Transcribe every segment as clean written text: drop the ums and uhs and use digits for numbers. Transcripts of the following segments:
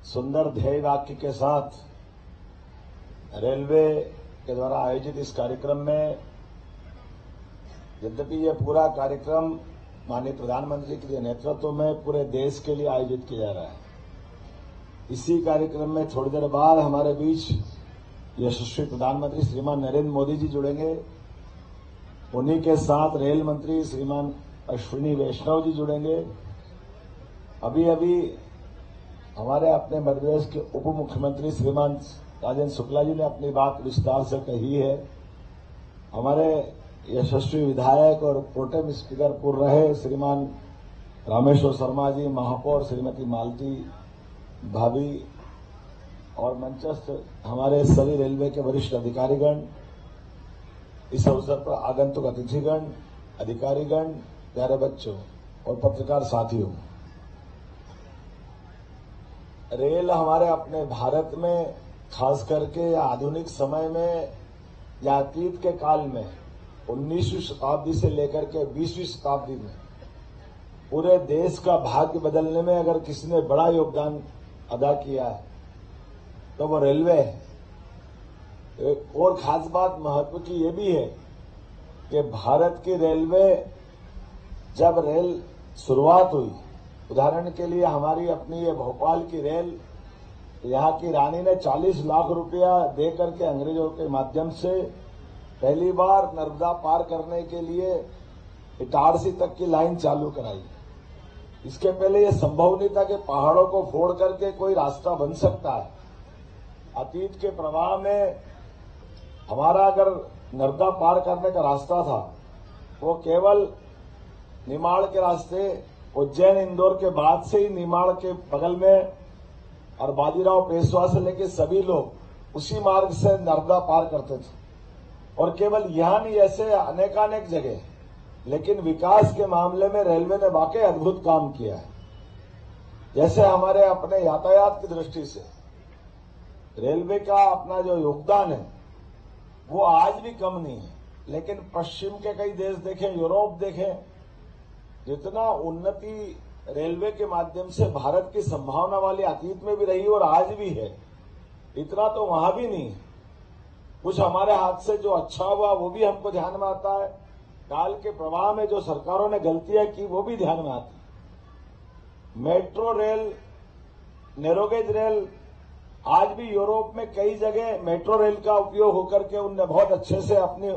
सुंदर ध्येय वाक्य के साथ रेलवे के द्वारा आयोजित इस कार्यक्रम में, यद्यपि ये पूरा कार्यक्रम माननीय प्रधानमंत्री के नेतृत्व में पूरे देश के लिए आयोजित किया जा रहा है। इसी कार्यक्रम में थोड़ी देर बाद हमारे बीच यशस्वी प्रधानमंत्री श्रीमान नरेंद्र मोदी जी जुड़ेंगे। उन्हीं के साथ रेल मंत्री श्रीमान अश्विनी वैष्णव जी जुड़ेंगे। अभी अभी हमारे अपने मध्य प्रदेश के उप मुख्यमंत्री श्रीमान राजेंद्र शुक्ला जी ने अपनी बात विस्तार से कही है। हमारे यशस्वी विधायक और प्रोटेम स्पीकर पूर्व रहे श्रीमान रामेश्वर शर्मा जी, महापौर श्रीमती मालती भाभी और मंचस्थ हमारे सभी रेलवे के वरिष्ठ अधिकारीगण, इस अवसर पर आगंतुक अतिथिगण, अधिकारीगण, प्यारे बच्चों और पत्रकार साथियों, रेल हमारे अपने भारत में खास करके आधुनिक समय में या अतीत के काल में 19वीं शताब्दी से लेकर के 20वीं शताब्दी में पूरे देश का भाग्य बदलने में अगर किसी ने बड़ा योगदान अदा किया है तो वो रेलवे है। एक और खास बात महत्व की ये भी है कि भारत की रेलवे जब रेल शुरुआत हुई, उदाहरण के लिए हमारी अपनी ये भोपाल की रेल, यहाँ की रानी ने 40 लाख रुपया दे करके अंग्रेजों के माध्यम से पहली बार नर्मदा पार करने के लिए इटारसी तक की लाइन चालू कराई। इसके पहले यह संभव नहीं था कि पहाड़ों को फोड़ करके कोई रास्ता बन सकता है। अतीत के प्रवाह में हमारा अगर नर्मदा पार करने का रास्ता था वो केवल निमाड़ के रास्ते, उज्जैन इंदौर के बाद से ही निमाड़ के बगल में और बाजीराव पेशवा से लेकर सभी लोग उसी मार्ग से नर्मदा पार करते थे। और केवल यहां नहीं, ऐसे अनेकानेक जगह, लेकिन विकास के मामले में रेलवे ने वाकई अद्भुत काम किया है। जैसे हमारे अपने यातायात की दृष्टि से रेलवे का अपना जो योगदान है वो आज भी कम नहीं है, लेकिन पश्चिम के कई देश देखें, यूरोप देखें, जितना उन्नति रेलवे के माध्यम से भारत की संभावना वाली अतीत में भी रही और आज भी है, इतना तो वहां भी नहीं है। कुछ हमारे हाथ से जो अच्छा हुआ वो भी हमको ध्यान में आता है, काल के प्रवाह में जो सरकारों ने गलतियां की वो भी ध्यान में आती है। मेट्रो रेल, नैरोगेज रेल, आज भी यूरोप में कई जगह मेट्रो रेल का उपयोग होकर के उनने बहुत अच्छे से अपने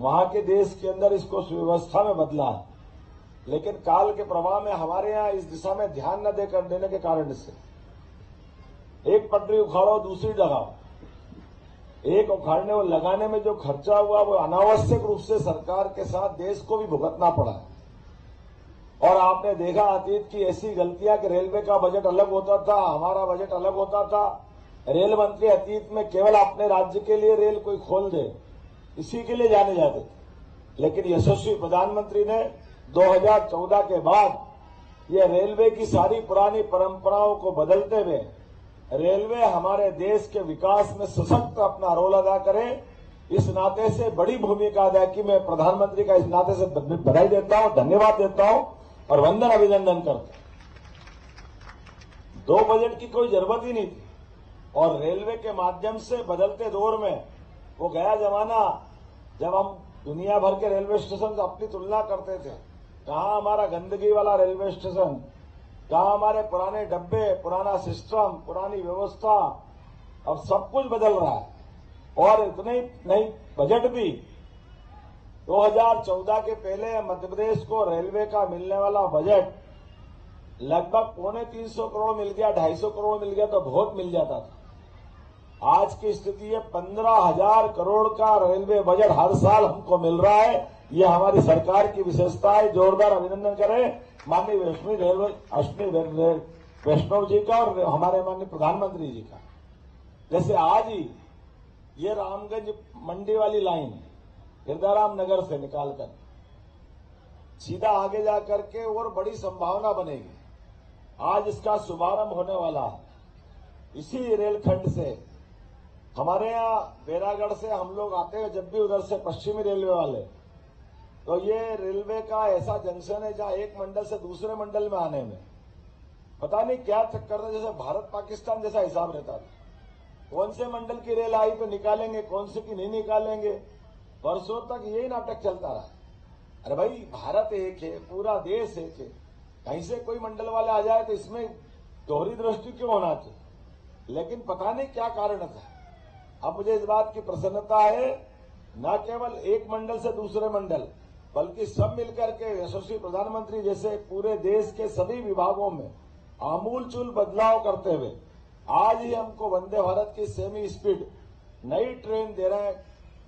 वहां के देश के अंदर इसको सुव्यवस्था में बदला है। लेकिन काल के प्रवाह में हमारे यहाँ इस दिशा में ध्यान न देने के कारण से एक पटरी उखाड़ो दूसरी लगाओ, एक उखाड़ने और लगाने में जो खर्चा हुआ वो अनावश्यक रूप से सरकार के साथ देश को भी भुगतना पड़ा। और आपने देखा अतीत की ऐसी गलतियां कि रेलवे का बजट अलग होता था, हमारा बजट अलग होता था। रेल मंत्री अतीत में केवल अपने राज्य के लिए रेल कोई खोल दे इसी के लिए जाने जाते थे, लेकिन यशस्वी प्रधानमंत्री ने 2014 के बाद ये रेलवे की सारी पुरानी परंपराओं को बदलते हुए रेलवे हमारे देश के विकास में सशक्त अपना रोल अदा करे, इस नाते से बड़ी भूमिका अदा की। मैं प्रधानमंत्री का इस नाते से बधाई देता हूं, धन्यवाद देता हूं और वंदन अभिनंदन करता हूं। दो बजट की कोई जरूरत ही नहीं थी और रेलवे के माध्यम से बदलते दौर में वो गया जमाना जब हम दुनिया भर के रेलवे स्टेशन से अपनी तुलना करते थे, कहां हमारा गंदगी वाला रेलवे स्टेशन, कहां हमारे पुराने डब्बे, पुराना सिस्टम, पुरानी व्यवस्था। अब सब कुछ बदल रहा है और इतने नहीं, बजट भी 2014 के पहले मध्य प्रदेश को रेलवे का मिलने वाला बजट लगभग 325 करोड़ मिल गया, 250 करोड़ मिल गया तो बहुत मिल जाता था। आज की स्थिति है 15,000 करोड़ का रेलवे बजट हर साल हमको मिल रहा है। ये हमारी सरकार की विशेषता है। जोरदार अभिनंदन करें माननीय अश्विनी वैष्णव जी का और हमारे माननीय प्रधानमंत्री जी का। जैसे आज ही ये रामगंज मंडी वाली लाइन हिरदाराम नगर से निकालकर सीधा आगे जाकर के और बड़ी संभावना बनेगी। आज इसका शुभारंभ होने वाला है। इसी रेलखंड से हमारे यहाँ बैरागढ़ से हम लोग आते हैं जब भी उधर से पश्चिमी रेलवे वाले, तो ये रेलवे का ऐसा जंक्शन है जहां एक मंडल से दूसरे मंडल में आने में पता नहीं क्या चक्कर था, जैसे भारत पाकिस्तान जैसा हिसाब रहता था। कौन से मंडल की रेल आई तो निकालेंगे, कौन से की नहीं निकालेंगे, वर्षों तक यही नाटक चलता रहा। अरे भाई, भारत एक है, पूरा देश एक है, कहीं से कोई मंडल वाले आ जाए तो इसमें दोहरी दृष्टि क्यों होना चाहिए। लेकिन पता नहीं क्या कारण था। अब मुझे इस बात की प्रसन्नता है, न केवल एक मंडल से दूसरे मंडल, बल्कि सब मिलकर के यशस्वी प्रधानमंत्री जैसे पूरे देश के सभी विभागों में आमूलचूल बदलाव करते हुए आज ही हमको वंदे भारत की सेमी स्पीड नई ट्रेन दे रहे हैं,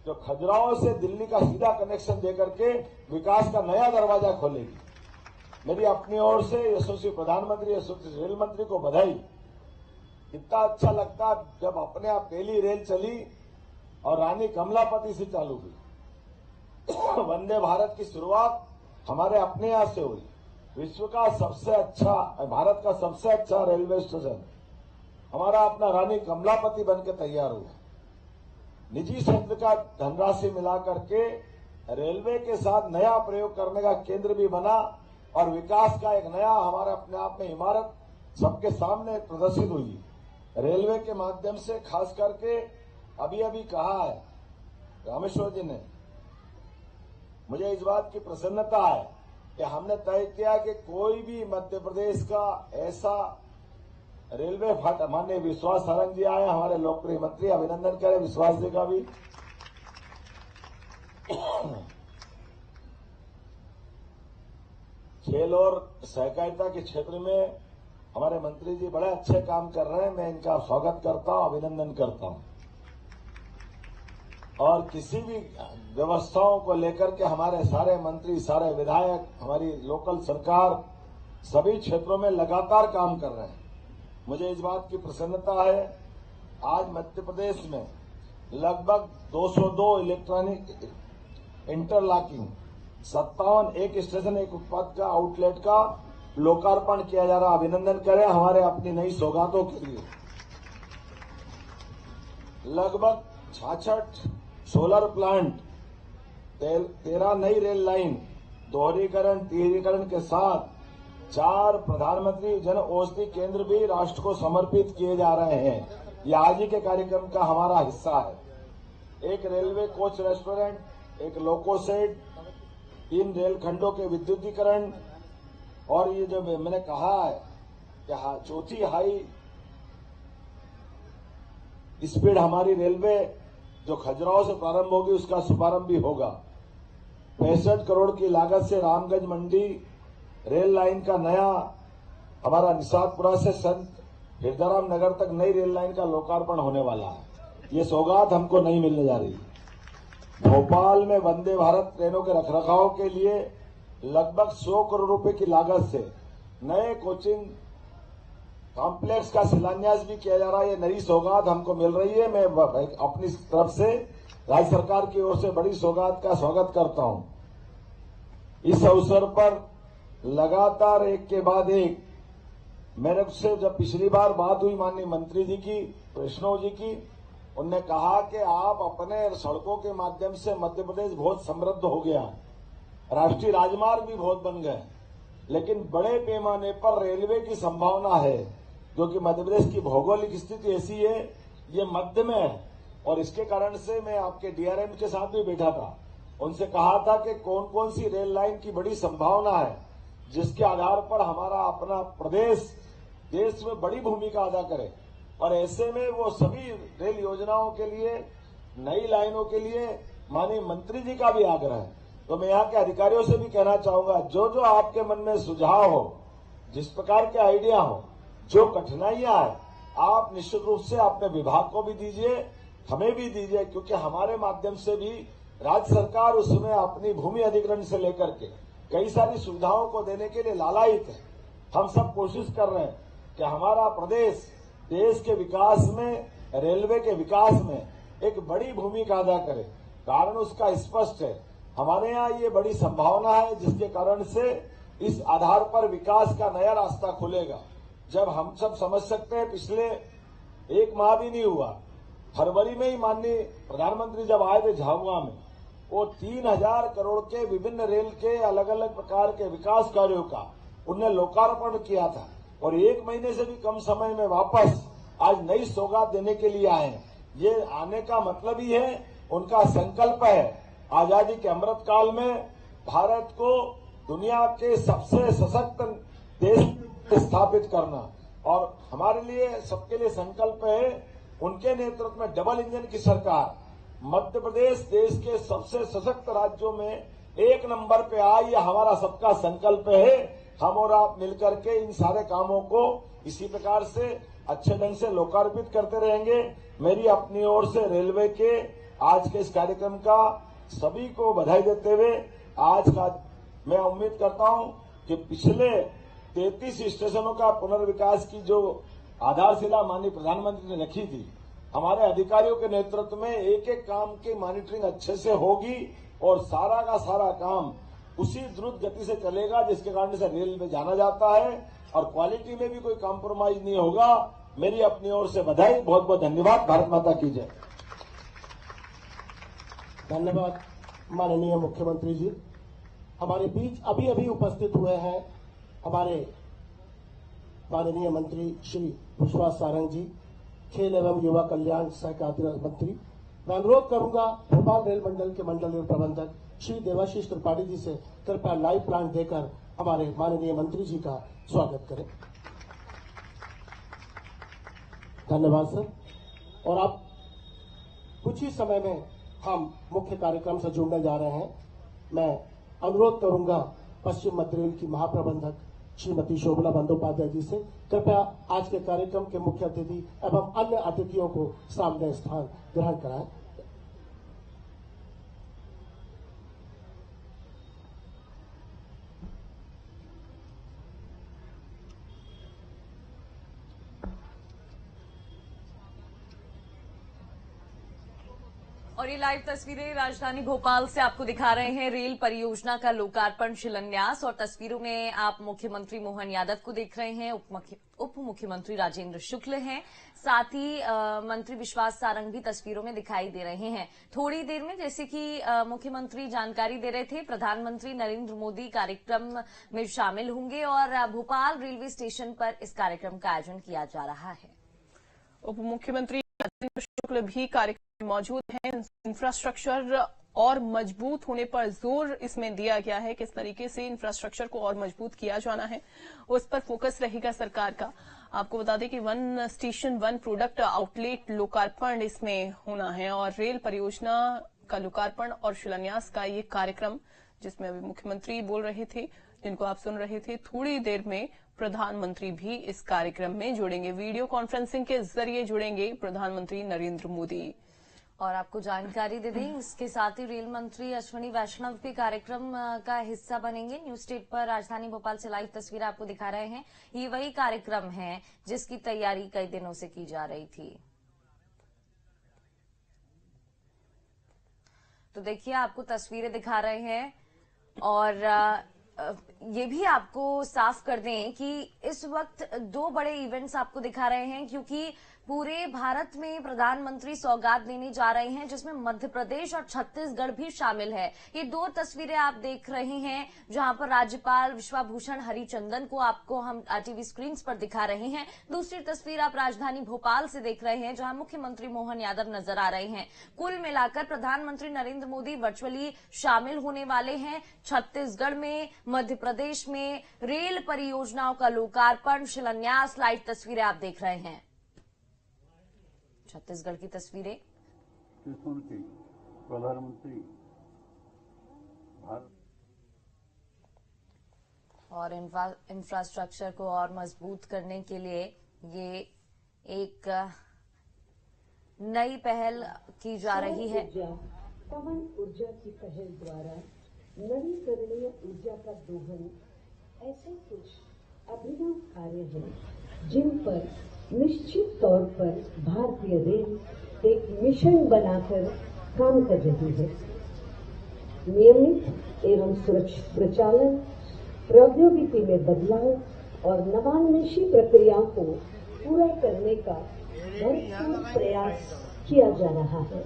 जो खजुराहो से दिल्ली का सीधा कनेक्शन देकर के विकास का नया दरवाजा खोलेगी। मेरी अपनी ओर से यशस्वी प्रधानमंत्री, यशस्वी रेल मंत्री को बधाई। कितना अच्छा लगता जब अपने आप पहली रेल चली और रानी कमलापति से चालू हुई। वंदे भारत की शुरुआत हमारे अपने यहां से हुई। विश्व का सबसे अच्छा, भारत का सबसे अच्छा रेलवे स्टेशन हमारा अपना रानी कमलापति बनकर तैयार हुआ। निजी क्षेत्र का धनराशि मिलाकर के रेलवे के साथ नया प्रयोग करने का केंद्र भी बना और विकास का एक नया हमारे अपने आप में इमारत सबके सामने प्रदर्शित हुई। रेलवे के माध्यम से खास करके अभी अभी कहा है रामेश्वर जी ने, मुझे इस बात की प्रसन्नता है कि हमने तय किया कि कोई भी मध्य प्रदेश का ऐसा रेलवे फाटक, माननीय विश्वास सारंग जी आए, हमारे लोकप्रिय मंत्री, अभिनंदन करें विश्वास जी का भी। खेल और सहकारिता के क्षेत्र में हमारे मंत्री जी बड़े अच्छे काम कर रहे हैं, मैं इनका स्वागत करता हूं, अभिनंदन करता हूं। और किसी भी व्यवस्थाओं को लेकर के हमारे सारे मंत्री, सारे विधायक, हमारी लोकल सरकार सभी क्षेत्रों में लगातार काम कर रहे हैं। मुझे इस बात की प्रसन्नता है, आज मध्य प्रदेश में लगभग 202 इलेक्ट्रॉनिक इंटरलॉकिंग 57 एक स्टेशन एक उत्पाद का आउटलेट का लोकार्पण किया जा रहा। अभिनंदन करें हमारे अपनी नई सौगातों के लिए। लगभग 66 सोलर प्लांट, 13 नई रेल लाइन, दोहरीकरण तीसरीकरण के साथ 4 प्रधानमंत्री जन औषधि केंद्र भी राष्ट्र को समर्पित किए जा रहे हैं। ये आज ही के कार्यक्रम का हमारा हिस्सा है। एक रेलवे कोच रेस्टोरेंट, एक लोको शेड, 3 रेलखंडों के विद्युतीकरण, और ये जो मैंने कहा है कि चौथी हाई स्पीड हमारी रेलवे जो खजुराहो से प्रारंभ होगी उसका शुभारंभ भी होगा। 65 करोड़ की लागत से रामगंज मंडी रेल लाइन का नया, हमारा निषादपुरा से संत हिरदाराम नगर तक नई रेल लाइन का लोकार्पण होने वाला है। ये सौगात हमको नहीं मिलने जा रही। भोपाल में वंदे भारत ट्रेनों के रखरखाव के लिए लगभग 100 करोड़ रुपए की लागत से नए कोचिंग कॉम्प्लेक्स का शिलान्यास भी किया जा रहा है। ये नई सौगात हमको मिल रही है। मैं अपनी तरफ से राज्य सरकार की ओर से बड़ी सौगात का स्वागत करता हूं। इस अवसर पर लगातार एक के बाद एक मेरे से जब पिछली बार बात हुई माननीय मंत्री जी की, वैष्णव जी की, उनने कहा कि आप अपने सड़कों के माध्यम से मध्य प्रदेश बहुत समृद्ध हो गया, राष्ट्रीय राजमार्ग भी बहुत बन गए, लेकिन बड़े पैमाने पर रेलवे की संभावना है, क्योंकि मध्य प्रदेश की भौगोलिक स्थिति ऐसी है, ये मध्य में है। और इसके कारण से मैं आपके डीआरएम के साथ भी बैठा था, उनसे कहा था कि कौन कौन सी रेल लाइन की बड़ी संभावना है, जिसके आधार पर हमारा अपना प्रदेश देश में बड़ी भूमिका अदा करे। और ऐसे में वो सभी रेल योजनाओं के लिए, नई लाइनों के लिए माननीय मंत्री जी का भी आग्रह है। तो मैं यहाँ के अधिकारियों से भी कहना चाहूंगा, जो जो आपके मन में सुझाव हो, जिस प्रकार के आइडिया हो, जो कठिनाइयां है, आप निश्चित रूप से अपने विभाग को भी दीजिए, हमें भी दीजिए, क्योंकि हमारे माध्यम से भी राज्य सरकार उसमें अपनी भूमि अधिग्रहण से लेकर के कई सारी सुविधाओं को देने के लिए लालायित है। हम सब कोशिश कर रहे हैं कि हमारा प्रदेश देश के विकास में, रेलवे के विकास में एक बड़ी भूमिका अदा करे। कारण उसका स्पष्ट है, हमारे यहाँ ये बड़ी संभावना है, जिसके कारण से इस आधार पर विकास का नया रास्ता खुलेगा। जब हम सब समझ सकते हैं, पिछले 1 माह भी नहीं हुआ, फरवरी में ही माननीय प्रधानमंत्री जब आए थे झाबुआ में, वो 3000 करोड़ के विभिन्न रेल के अलग अलग प्रकार के विकास कार्यों का उन्हें लोकार्पण किया था। और 1 महीने से भी कम समय में वापस आज नई सौगात देने के लिए आए। ये आने का मतलब ही है, उनका संकल्प है आजादी के अमृत काल में भारत को दुनिया के सबसे सशक्त देश स्थापित करना। और हमारे लिए, सबके लिए संकल्प है, उनके नेतृत्व में डबल इंजन की सरकार मध्य प्रदेश देश के सबसे सशक्त राज्यों में 1 नंबर पे आए, यह हमारा सबका संकल्प है। हम और आप मिलकर के इन सारे कामों को इसी प्रकार से अच्छे ढंग से लोकार्पित करते रहेंगे। मेरी अपनी ओर से रेलवे के आज के इस कार्यक्रम का सभी को बधाई देते हुए आज का मैं उम्मीद करता हूं कि पिछले 33 स्टेशनों का पुनर्विकास की जो आधारशिला माननीय प्रधानमंत्री ने रखी थी, हमारे अधिकारियों के नेतृत्व में एक एक काम की मॉनिटरिंग अच्छे से होगी और सारा का सारा काम उसी द्रुत गति से चलेगा जिसके कारण से रेल में जाना जाता है और क्वालिटी में भी कोई कॉम्प्रोमाइज नहीं होगा। मेरी अपनी ओर से बधाई, बहुत बहुत धन्यवाद। भारत माता की जय। धन्यवाद माननीय मुख्यमंत्री जी। हमारे बीच अभी अभी उपस्थित हुए हैं हमारे माननीय मंत्री श्री विश्वास सारंग जी, खेल एवं युवा कल्याण सहकारिता मंत्री। मैं अनुरोध करूंगा भोपाल रेल मंडल के मंडल रेल प्रबंधक श्री देवाशीष त्रिपाठी जी से कृपया लाइव प्लांट देकर हमारे माननीय मंत्री जी का स्वागत करें। धन्यवाद सर। और अब कुछ ही समय में हम मुख्य कार्यक्रम से जुड़ने जा रहे हैं। मैं अनुरोध करूंगा पश्चिम मध्य रेल की महाप्रबंधक श्रीमती शोभना बंदोपाध्याय जी से कृपया आज के कार्यक्रम के मुख्य अतिथि एवं अन्य अतिथियों को सामने स्थान ग्रहण कराएं। और ये लाइव तस्वीरें राजधानी भोपाल से आपको दिखा रहे हैं। रेल परियोजना का लोकार्पण शिलान्यास और तस्वीरों में आप मुख्यमंत्री मोहन यादव को देख रहे हैं, उप मुख्यमंत्री राजेंद्र शुक्ल हैं, साथ ही मंत्री विश्वास सारंग भी तस्वीरों में दिखाई दे रहे हैं। थोड़ी देर में, जैसे कि मुख्यमंत्री जानकारी दे रहे थे, प्रधानमंत्री नरेंद्र मोदी कार्यक्रम में शामिल होंगे और भोपाल रेलवे स्टेशन पर इस कार्यक्रम का आयोजन किया जा रहा है। उप मुख्यमंत्री राजेंद्र शुक्ल भी कार्यक्रम में मौजूद हैं। इंफ्रास्ट्रक्चर और मजबूत होने पर जोर इसमें दिया गया है। किस तरीके से इंफ्रास्ट्रक्चर को और मजबूत किया जाना है, उस पर फोकस रहेगा सरकार का। आपको बता दें कि 1 स्टेशन 1 प्रोडक्ट आउटलेट लोकार्पण इसमें होना है और रेल परियोजना का लोकार्पण और शिलान्यास का ये कार्यक्रम, जिसमें अभी मुख्यमंत्री बोल रहे थे, जिनको आप सुन रहे थे, थोड़ी देर में प्रधानमंत्री भी इस कार्यक्रम में जुड़ेंगे। वीडियो कॉन्फ्रेंसिंग के जरिए जुड़ेंगे प्रधानमंत्री नरेंद्र मोदी। और आपको जानकारी दे दें, इसके साथ ही रेल मंत्री अश्विनी वैष्णव भी कार्यक्रम का हिस्सा बनेंगे। न्यूज स्टेट पर राजधानी भोपाल से लाइव तस्वीर आपको दिखा रहे हैं। ये वही कार्यक्रम है जिसकी तैयारी कई दिनों से की जा रही थी। तो देखिए, आपको तस्वीरें दिखा रहे हैं और ये भी आपको साफ कर दें कि इस वक्त 2 बड़े इवेंट्स आपको दिखा रहे हैं, क्योंकि पूरे भारत में प्रधानमंत्री सौगात देने जा रहे हैं, जिसमें मध्य प्रदेश और छत्तीसगढ़ भी शामिल है। ये 2 तस्वीरें आप देख रहे हैं, जहां पर राज्यपाल विश्वभूषण हरिचंदन को आपको हम टीवी स्क्रीन पर दिखा रहे हैं। दूसरी तस्वीर आप राजधानी भोपाल से देख रहे हैं, जहां मुख्यमंत्री मोहन यादव नजर आ रहे हैं। कुल मिलाकर प्रधानमंत्री नरेंद्र मोदी वर्चुअली शामिल होने वाले हैं। छत्तीसगढ़ में, मध्य प्रदेश में रेल परियोजनाओं का लोकार्पण, शिलान्यास, लाइव तस्वीरें आप देख रहे हैं। छत्तीसगढ़ की तस्वीरें। प्रधानमंत्री भारत और इंफ्रास्ट्रक्चर को और मजबूत करने के लिए ये एक नई पहल की जा रही है। पवन ऊर्जा की पहल द्वारा नवीकरणीय ऊर्जा का दोहन ऐसे कुछ अभिनव कार्य हैं जिन पर निश्चित तौर पर भारतीय रेल एक मिशन बनाकर काम कर रही है। नियमित एवं सुरक्षित प्रचालन, प्रौद्योगिकी में बदलाव और नवान्वेषी प्रक्रियाओं को पूरा करने का भरपूर प्रयास किया जा रहा है।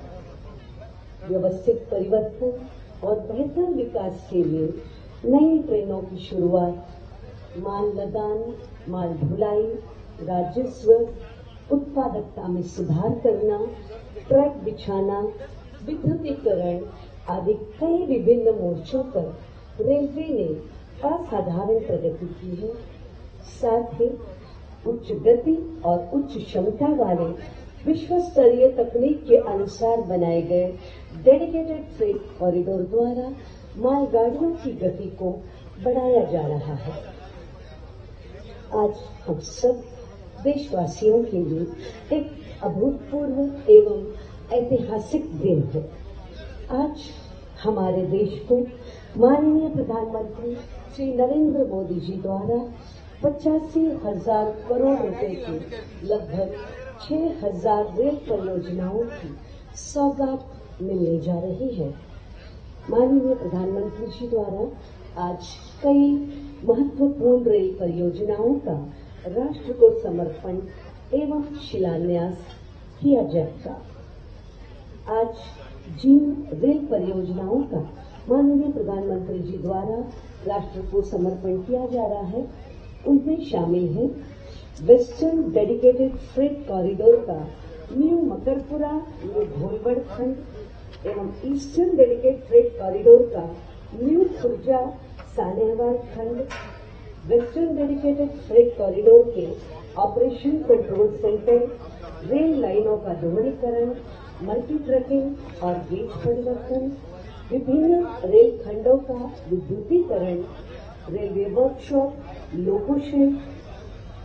व्यवस्थित परिवर्तन और बेहतर विकास के लिए नई ट्रेनों की शुरुआत, माल लदान माल ढुलाई, राजस्व, उत्पादकता में सुधार करना, ट्रैक बिछाना, विद्युतीकरण आदि कई विभिन्न मोर्चों पर रेलवे ने असाधारण प्रगति की है। साथ ही उच्च गति और उच्च क्षमता वाले विश्व स्तरीय तकनीक के अनुसार बनाए गए डेडिकेटेड फ्रेट कॉरिडोर द्वारा मालगाड़ियों की गति को बढ़ाया जा रहा है। आज हम सब देशवासियों के लिए एक अभूतपूर्व एवं ऐतिहासिक दिन है। आज हमारे देश को माननीय प्रधानमंत्री श्री नरेंद्र मोदी जी द्वारा 85,000 करोड़ रुपए की लगभग 6,000 रेल परियोजनाओं की सौगात मिलने जा रही है। माननीय प्रधानमंत्री जी द्वारा आज कई महत्वपूर्ण रेल परियोजनाओं का राष्ट्र को समर्पण एवं शिलान्यास किया जाएगा। आज जिन रेल परियोजनाओं का माननीय प्रधानमंत्री जी द्वारा राष्ट्र को समर्पण किया जा रहा है, उनमें शामिल है वेस्टर्न डेडिकेटेड फ्रेट कॉरिडोर का न्यू मकरपुरा न्यू भोलगढ़ खंड एवं ईस्टर्न डेडिकेटेड फ्रेट कॉरिडोर का न्यू खुर्जा सानेहवाल खंड, वेस्टर्न डेडिकेटेड फ्रेट कॉरिडोर के ऑपरेशन कंट्रोल सेंटर, रेल लाइनों का दोहरीकरण, मल्टी ट्रैकिंग और गेज परिवर्तन, विभिन्न रेल खंडों का विद्युतीकरण, railway workshop, loco shed,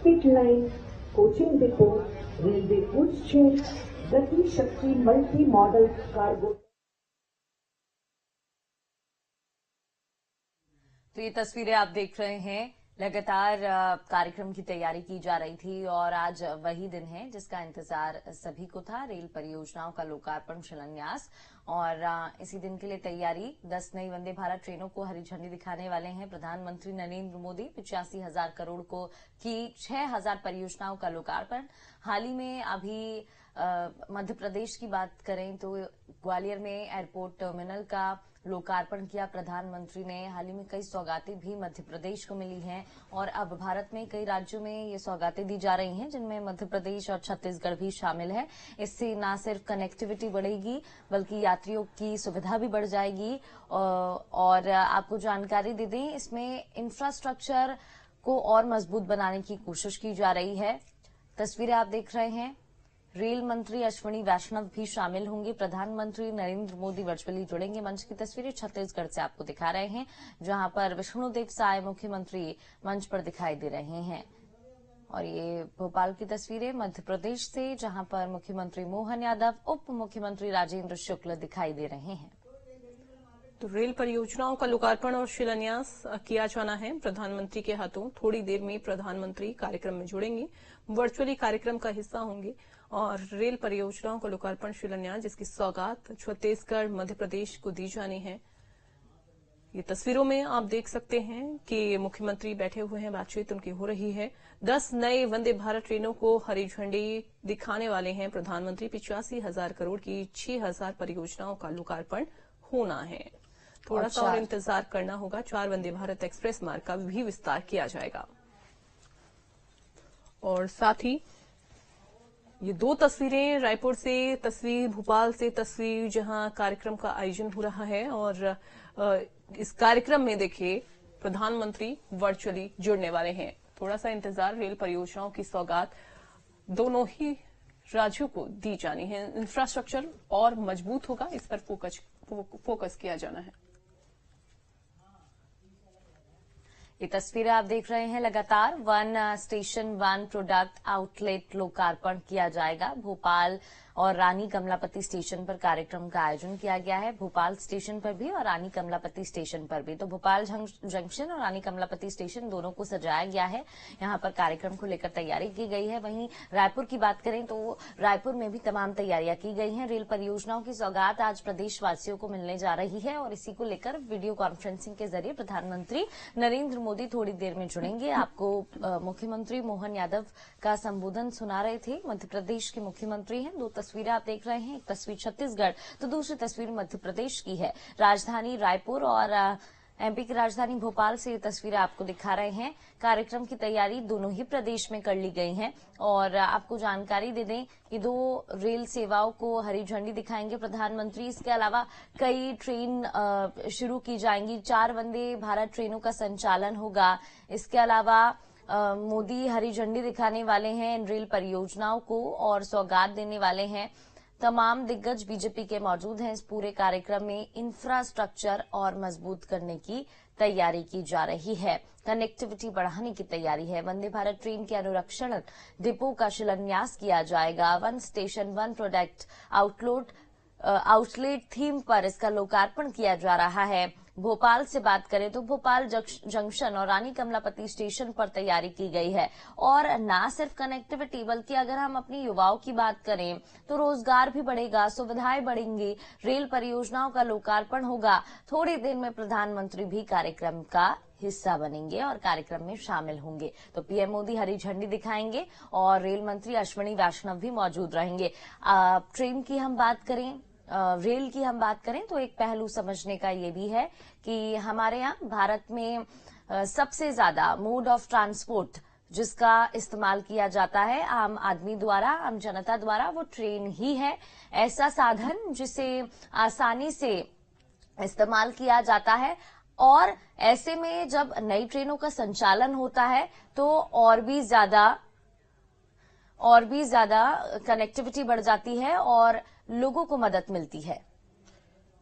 pit line, coaching depot, railway goods shed, Gati Shakti multi modal cargo. तो ये तस्वीरें आप देख रहे हैं। लगातार कार्यक्रम की तैयारी की जा रही थी और आज वही दिन है जिसका इंतजार सभी को था। रेल परियोजनाओं का लोकार्पण, शिलान्यास और इसी दिन के लिए तैयारी। 10 नई वंदे भारत ट्रेनों को हरी झंडी दिखाने वाले हैं प्रधानमंत्री नरेंद्र मोदी। 85,000 करोड़ को की 6,000 परियोजनाओं का लोकार्पण। हाल ही में अभी मध्य प्रदेश की बात करें तो ग्वालियर में एयरपोर्ट टर्मिनल का लोकार्पण किया प्रधानमंत्री ने। हाल ही में कई सौगातें भी मध्य प्रदेश को मिली हैं और अब भारत में कई राज्यों में ये सौगातें दी जा रही हैं, जिनमें मध्य प्रदेश और छत्तीसगढ़ भी शामिल है। इससे न सिर्फ कनेक्टिविटी बढ़ेगी बल्कि यात्रियों की सुविधा भी बढ़ जाएगी। और आपको जानकारी दे दें, इसमें इंफ्रास्ट्रक्चर को और मजबूत बनाने की कोशिश की जा रही है। तस्वीरें आप देख रहे हैं। रेल मंत्री अश्विनी वैष्णव भी शामिल होंगे। प्रधानमंत्री नरेंद्र मोदी वर्चुअली जुड़ेंगे। मंच की तस्वीरें छत्तीसगढ़ से आपको दिखा रहे हैं, जहां पर विष्णुदेव साय मुख्यमंत्री मंच पर दिखाई दे रहे हैं। और ये भोपाल की तस्वीरें मध्य प्रदेश से, जहां पर मुख्यमंत्री मोहन यादव, उप मुख्यमंत्री राजेंद्र शुक्ल दिखाई दे रहे हैं। तो रेल परियोजनाओं का लोकार्पण और शिलान्यास किया जाना है प्रधानमंत्री के हाथों। थोड़ी देर में प्रधानमंत्री कार्यक्रम में जुड़ेंगे, वर्चुअली कार्यक्रम का हिस्सा होंगे और रेल परियोजनाओं का लोकार्पण, शिलान्यास जिसकी सौगात छत्तीसगढ़, मध्य प्रदेश को दी जानी है। ये तस्वीरों में आप देख सकते हैं कि मुख्यमंत्री बैठे हुए हैं, बातचीत उनकी हो रही है। 10 नए वंदे भारत ट्रेनों को हरी झंडी दिखाने वाले हैं प्रधानमंत्री। 85,000 करोड़ की 6,000 परियोजनाओं का लोकार्पण होना है। थोड़ा सा और इंतजार करना होगा। 4 वंदे भारत एक्सप्रेस मार्ग का भी विस्तार किया जाएगा। और साथ ही ये 2 तस्वीरें रायपुर से, तस्वीर भोपाल से, तस्वीर जहां कार्यक्रम का आयोजन हो रहा है। और इस कार्यक्रम में देखिए प्रधानमंत्री वर्चुअली जुड़ने वाले हैं। थोड़ा सा इंतजार। रेल परियोजनाओं की सौगात दोनों ही राज्यों को दी जानी है। इंफ्रास्ट्रक्चर और मजबूत होगा, इस पर फोकस किया जाना है। ये तस्वीरें आप देख रहे हैं। लगातार 1 स्टेशन 1 प्रोडक्ट आउटलेट लोकार्पण किया जाएगा। भोपाल और रानी कमलापति स्टेशन पर कार्यक्रम का आयोजन किया गया है। भोपाल स्टेशन पर भी और रानी कमलापति स्टेशन पर भी। तो भोपाल जंक्शन और रानी कमलापति स्टेशन दोनों को सजाया गया है। यहां पर कार्यक्रम को लेकर तैयारी की गई है। वहीं रायपुर की बात करें तो रायपुर में भी तमाम तैयारियां की गई हैं। रेल परियोजनाओं की सौगात आज प्रदेशवासियों को मिलने जा रही है और इसी को लेकर वीडियो कॉन्फ्रेंसिंग के जरिए प्रधानमंत्री नरेंद्र मोदी थोड़ी देर में जुड़ेंगे। आपको मुख्यमंत्री मोहन यादव का संबोधन सुना रहे थे। मध्य प्रदेश के मुख्यमंत्री हैं। 2 तस्वीरें आप देख रहे हैं, एक तस्वीर छत्तीसगढ़ तो दूसरी तस्वीर मध्य प्रदेश की है। राजधानी रायपुर और एमपी की राजधानी भोपाल से ये तस्वीरें आपको दिखा रहे हैं। कार्यक्रम की तैयारी दोनों ही प्रदेश में कर ली गई है और आपको जानकारी दे दें कि 2 रेल सेवाओं को हरी झंडी दिखाएंगे प्रधानमंत्री। इसके अलावा कई ट्रेन शुरू की जाएंगी। 4 वंदे भारत ट्रेनों का संचालन होगा। इसके अलावा मोदी हरी झंडी दिखाने वाले हैं इन रेल परियोजनाओं को और सौगात देने वाले हैं। तमाम दिग्गज बीजेपी के मौजूद हैं। इस पूरे कार्यक्रम में इंफ्रास्ट्रक्चर और मजबूत करने की तैयारी की जा रही है। कनेक्टिविटी बढ़ाने की तैयारी है। वंदे भारत ट्रेन के अनुरक्षण डिपो का शिलान्यास किया जाएगा। 1 स्टेशन 1 प्रोडक्ट आउटलेट थीम पर इसका लोकार्पण किया जा रहा है। भोपाल से बात करें तो भोपाल जंक्शन और रानी कमलापति स्टेशन पर तैयारी की गई है। और न सिर्फ कनेक्टिविटी बल्कि अगर हम अपनी युवाओं की बात करें तो रोजगार भी बढ़ेगा, सुविधाएं बढ़ेंगी, रेल परियोजनाओं का लोकार्पण होगा। थोड़ी देर में प्रधानमंत्री भी कार्यक्रम का हिस्सा बनेंगे और कार्यक्रम में शामिल होंगे। तो पीएम मोदी हरी झंडी दिखाएंगे और रेल मंत्री अश्विनी वैष्णव भी मौजूद रहेंगे। ट्रेन की हम बात करें, रेल की हम बात करें तो एक पहलू समझने का ये भी है कि हमारे यहाँ भारत में सबसे ज्यादा मोड ऑफ ट्रांसपोर्ट जिसका इस्तेमाल किया जाता है आम आदमी द्वारा, आम जनता द्वारा, वो ट्रेन ही है। ऐसा साधन जिसे आसानी से इस्तेमाल किया जाता है और ऐसे में जब नई ट्रेनों का संचालन होता है तो और भी ज्यादा कनेक्टिविटी बढ़ जाती है और लोगों को मदद मिलती है।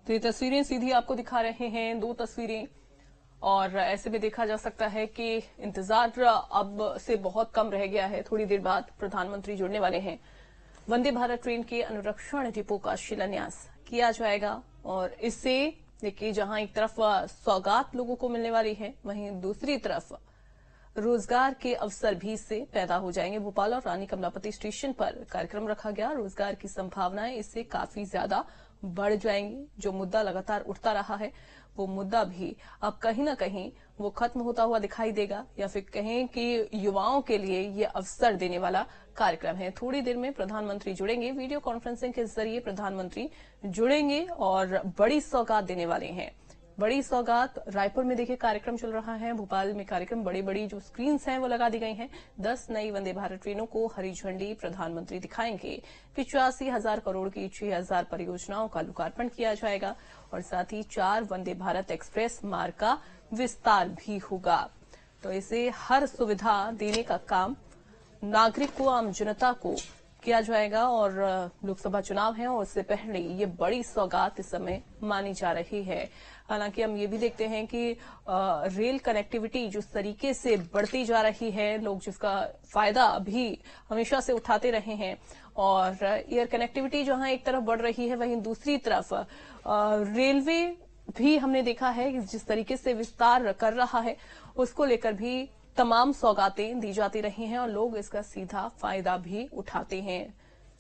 तो ये तस्वीरें सीधी आपको दिखा रहे हैं, 2 तस्वीरें, और ऐसे में देखा जा सकता है कि इंतजार अब से बहुत कम रह गया है। थोड़ी देर बाद प्रधानमंत्री जुड़ने वाले हैं। वंदे भारत ट्रेन के अनुरक्षण डिपो का शिलान्यास किया जाएगा और इससे देखिए जहां एक तरफ सौगात लोगों को मिलने वाली है, वहीं दूसरी तरफ रोजगार के अवसर भी इससे पैदा हो जाएंगे। भोपाल और रानी कमलापति स्टेशन पर कार्यक्रम रखा गया। रोजगार की संभावनाएं इससे काफी ज्यादा बढ़ जाएंगी। जो मुद्दा लगातार उठता रहा है वो मुद्दा भी अब कहीं न कहीं वो खत्म होता हुआ दिखाई देगा, या फिर कहें कि युवाओं के लिए ये अवसर देने वाला कार्यक्रम है। थोड़ी देर में प्रधानमंत्री जुड़ेंगे, वीडियो कॉन्फ्रेंसिंग के जरिए प्रधानमंत्री जुड़ेंगे और बड़ी सौगात देने वाले हैं। बड़ी सौगात रायपुर में देखिए कार्यक्रम चल रहा है। भोपाल में कार्यक्रम बड़ी बड़ी जो स्क्रीन्स हैं वो लगा दी गई हैं। 10 नई वंदे भारत ट्रेनों को हरी झंडी प्रधानमंत्री दिखाएंगे। 85,000 करोड़ की 6,000 परियोजनाओं का लोकार्पण किया जाएगा और साथ ही 4 वंदे भारत एक्सप्रेस मार्ग का विस्तार भी होगा। तो इसे हर सुविधा देने का काम नागरिक को, आम जनता को किया जाएगा। और लोकसभा चुनाव है और उससे पहले ये बड़ी सौगात इस समय मानी जा रही है। हालांकि हम ये भी देखते हैं कि रेल कनेक्टिविटी जिस तरीके से बढ़ती जा रही है, लोग जिसका फायदा भी हमेशा से उठाते रहे हैं, और एयर कनेक्टिविटी जहां एक तरफ बढ़ रही है वहीं दूसरी तरफ रेलवे भी हमने देखा है कि जिस तरीके से विस्तार कर रहा है उसको लेकर भी तमाम सौगातें दी जाती रही हैं और लोग इसका सीधा फायदा भी उठाते हैं।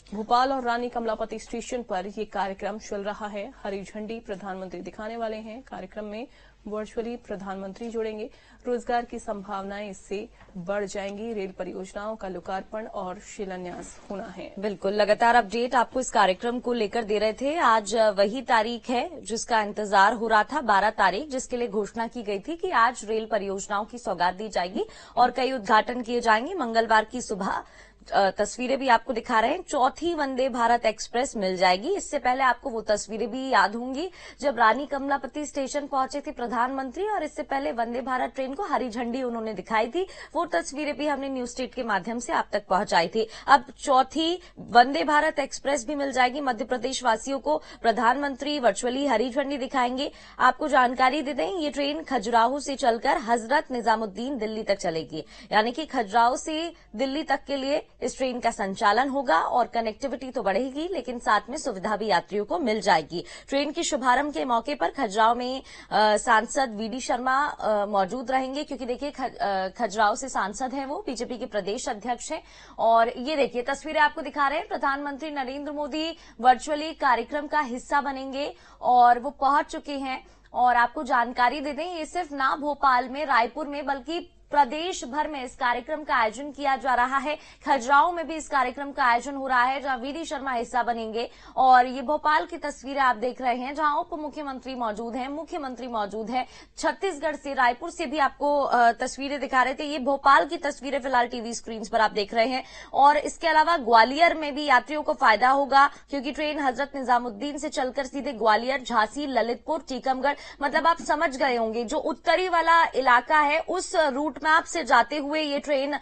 भोपाल और रानी कमलापति स्टेशन पर ये कार्यक्रम चल रहा है। हरी झंडी प्रधानमंत्री दिखाने वाले हैं। कार्यक्रम में वर्चुअली प्रधानमंत्री जुड़ेंगे। रोजगार की संभावनाएं इससे बढ़ जाएंगी। रेल परियोजनाओं का लोकार्पण और शिलान्यास होना है। बिल्कुल, लगातार अपडेट आपको इस कार्यक्रम को लेकर दे रहे थे। आज वही तारीख है जिसका इंतजार हो रहा था, 12 तारीख, जिसके लिए घोषणा की गई थी कि आज रेल परियोजनाओं की सौगात दी जाएगी और कई उद्घाटन किए जाएंगे। मंगलवार की सुबह तस्वीरें भी आपको दिखा रहे हैं। 4थी वंदे भारत एक्सप्रेस मिल जाएगी। इससे पहले आपको वो तस्वीरें भी याद होंगी जब रानी कमलापति स्टेशन पहुंचे थे प्रधानमंत्री और इससे पहले वंदे भारत ट्रेन को हरी झंडी उन्होंने दिखाई थी। वो तस्वीरें भी हमने न्यूज स्ट्रीट के माध्यम से आप तक पहुंचाई थी। अब 4थी वंदे भारत एक्सप्रेस भी मिल जाएगी। मध्य प्रदेश वासियों को प्रधानमंत्री वर्चुअली हरी झंडी दिखाएंगे। आपको जानकारी दे दें, ये ट्रेन खजुराहो से चलकर हजरत निजामुद्दीन दिल्ली तक चलेगी, यानी कि खजुराहो से दिल्ली तक के लिए इस ट्रेन का संचालन होगा और कनेक्टिविटी तो बढ़ेगी लेकिन साथ में सुविधा भी यात्रियों को मिल जाएगी। ट्रेन के शुभारंभ के मौके पर खजुराहो में सांसद वीडी शर्मा मौजूद रहेंगे, क्योंकि देखिए खजुराहो से सांसद हैं, वो बीजेपी के प्रदेश अध्यक्ष हैं। और ये देखिए तस्वीरें आपको दिखा रहे हैं। प्रधानमंत्री नरेंद्र मोदी वर्चुअली कार्यक्रम का हिस्सा बनेंगे और वो पहुंच चुके हैं। और आपको जानकारी दे दें, ये सिर्फ ना भोपाल में, रायपुर में, बल्कि प्रदेश भर में इस कार्यक्रम का आयोजन किया जा रहा है। खजुराहो में भी इस कार्यक्रम का आयोजन हो रहा है, जहां वीडी शर्मा हिस्सा बनेंगे। और ये भोपाल की तस्वीरें आप देख रहे हैं, जहां उप मुख्यमंत्री मौजूद हैं, मुख्यमंत्री मौजूद है। छत्तीसगढ़ से, रायपुर से भी आपको तस्वीरें दिखा रहे थे। ये भोपाल की तस्वीरें फिलहाल टीवी स्क्रीन पर आप देख रहे हैं। और इसके अलावा ग्वालियर में भी यात्रियों को फायदा होगा, क्योंकि ट्रेन हजरत निजामुद्दीन से चलकर सीधे ग्वालियर, झांसी, ललितपुर, टीकमगढ़, मतलब आप समझ गए होंगे जो उत्तरी वाला इलाका है उस रूट मैप से जाते हुए ये ट्रेन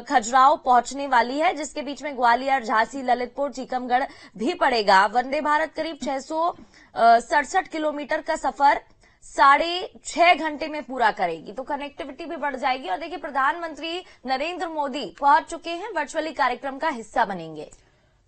खजुराहो पहुंचने वाली है, जिसके बीच में ग्वालियर, झांसी, ललितपुर, टीकमगढ़ भी पड़ेगा। वंदे भारत करीब 667 किलोमीटर का सफर 6.5 घंटे में पूरा करेगी, तो कनेक्टिविटी भी बढ़ जाएगी। और देखिए, प्रधानमंत्री नरेंद्र मोदी पहुंच चुके हैं, वर्चुअली कार्यक्रम का हिस्सा बनेंगे।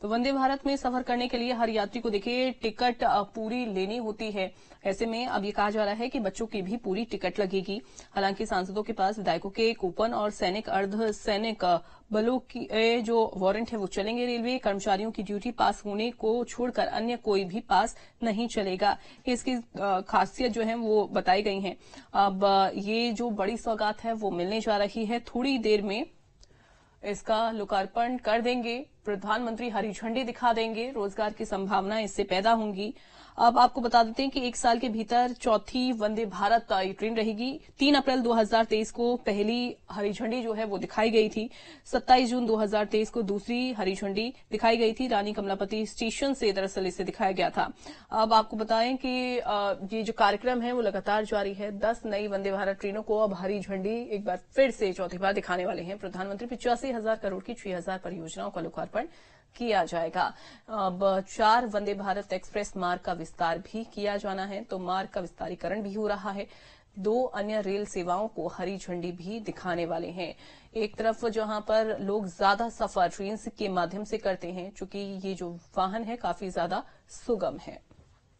तो वंदे भारत में सफर करने के लिए हर यात्री को देखिए टिकट पूरी लेनी होती है। ऐसे में अब ये कहा जा रहा है कि बच्चों की भी पूरी टिकट लगेगी। हालांकि सांसदों के पास विधायकों के कूपन और सैनिक, अर्ध सैनिक बलों की जो वारंट है वो चलेंगे। रेलवे कर्मचारियों की ड्यूटी पास होने को छोड़कर अन्य कोई भी पास नहीं चलेगा। इसकी खासियत जो है वो बताई गई है। अब ये जो बड़ी सौगात है वो मिलने जा रही है। थोड़ी देर में इसका लोकार्पण कर देंगे, प्रधानमंत्री हरी झंडी दिखा देंगे। रोजगार की संभावनाएं इससे पैदा होंगी। अब आपको बता देते हैं कि 1 साल के भीतर चौथी वंदे भारत ट्रेन रहेगी। 3 अप्रैल 2023 को पहली हरी झंडी जो है वो दिखाई गई थी। 27 जून 2023 को दूसरी हरी झंडी दिखाई गई थी। रानी कमलापति स्टेशन से दरअसल इसे दिखाया गया था। अब आपको बताएं कि ये जो कार्यक्रम है वो लगातार जारी है। 10 नई वंदे भारत ट्रेनों को अब हरी झंडी एक बार फिर से चौथी बार दिखाने वाले हैं प्रधानमंत्री। 85,000 करोड़ की 6,000 परियोजनाओं का लोकार्पण किया जाएगा। अब 4 वंदे भारत एक्सप्रेस मार्ग का विस्तार भी किया जाना है, तो मार्ग का विस्तारीकरण भी हो रहा है। 2 अन्य रेल सेवाओं को हरी झंडी भी दिखाने वाले हैं। एक तरफ जहां पर लोग ज्यादा सफर ट्रेन के माध्यम से करते हैं, चूंकि ये जो वाहन है काफी ज्यादा सुगम है।